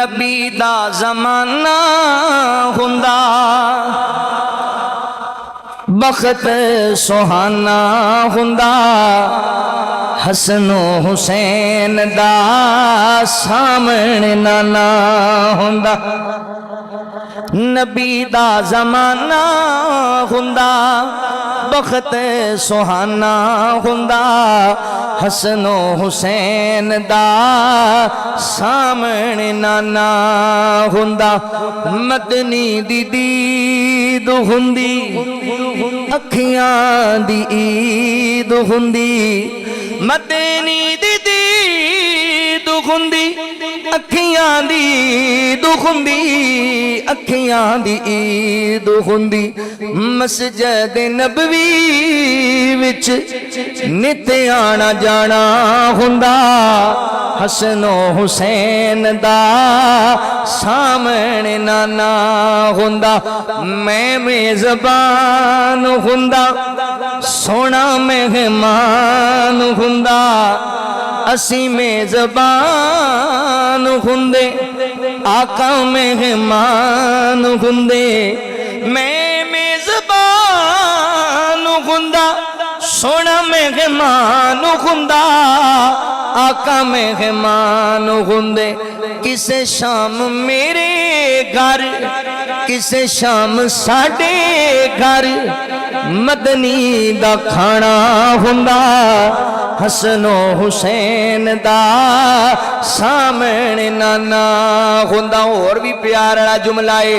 नबी दा ज़माना हुंदा बख़्त सुहाना हुंदा हसनो हुसैन दा सामने नाना हुंदा नबी दा ज़माना हुंदा बख़्त सुहाना हुंदा हसनो हुसैन दा सामने नाना हुंदा मदनी दी दीद हुंदी अखियां दी ईद हुंदी मदनी दी दीद हुंदी अखियां दी दुख हुंदी अखियां दी ईद हुंदी मस्जिद नबवी विच नित आना जाना हुंदा हसनो हुसैन दा सामने नाना हुंदा मैं मेज़बान हुंदा सोना मेहमान हुंदा असी मेज़बान हुंदे आका मेहमान हुंदे मैं मेज़बान हुंदा सोना मेहमान हुंदा आका मेहमान हुंदे किसे शाम मेरे घर किसे शाम साडे घर मदनी दा खाना हुंदा हसनो हुसैन दा सामने नाना हुंदा और भी प्यार वाला जुमला है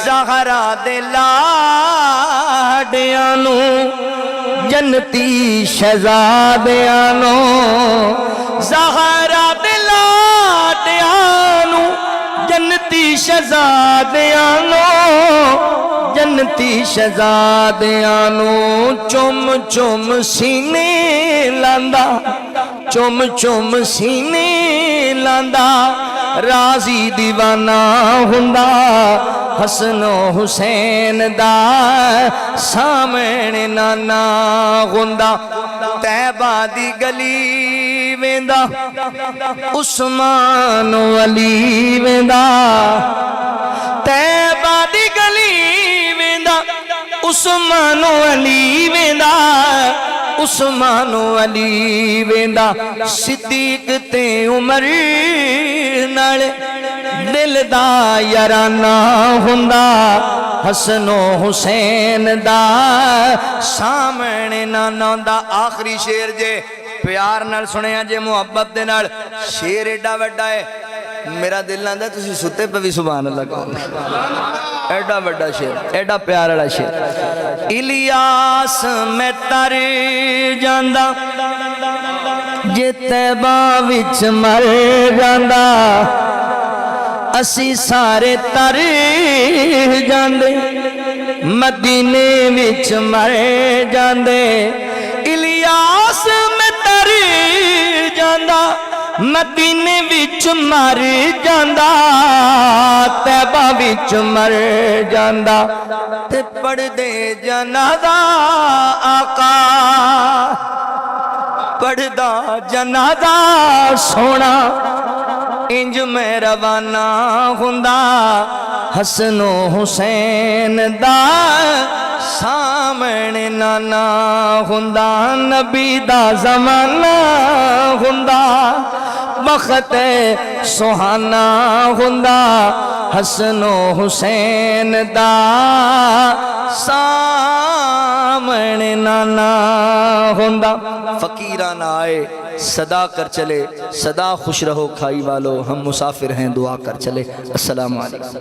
ज़हरा दे लाडियां नू जन्नती शहज़ादियां नू ज़हरा दे लाडियां नू जन्नती शहज़ादियां नू जन्नती शहज़ादियां नू चुम चुम सीने लांदा चुम चुम सीने लांदा राजी दीवाना हुंदा हसनो हुसैन दा सामने नाना हुंदा तैबा दी गली वेंदा उस्मान अली वेंदा तैबा दी गली वेंदा उस्मान अली वेंदा उस्मान अली वेंदा सिद्दीक ते उमर नाल दिल दा याराना हुंदा हसनो हुसैन दा सामने नाना हुंदा आखिरी शेर जे प्यार नाल सुनिया जे मुहब्बत दे नाल शेर एडा वड्डा है मेरा दिल आंदा तुसी सुते पे भी सुभान अल्लाह कहो एडा वड्डा शेर एडा प्यार वाला शेर इलियास मैं तर जांदा जे तैबा विच मर जांदा असी सारे तर जांदे मदीने विच मर जांदे इलियास में तर जांदा मदीने विच मर जांदा तैबा विच मर जांदा ते पढ़दे जनादा आका पढ़दा जनादा सोना इंज में रवाना हुंदा हसनो हुसैन दा सामने नाना हुंदा नबी दा ज़माना हुंदा बख़्त सुहाना हुंदा हसनो हुसैन दा सामने नाना हुंदा फकीरा ना आए सदा कर चले सदा खुश रहो खाई वालो हम मुसाफिर हैं दुआ कर चले अस्सलाम वालेकुम।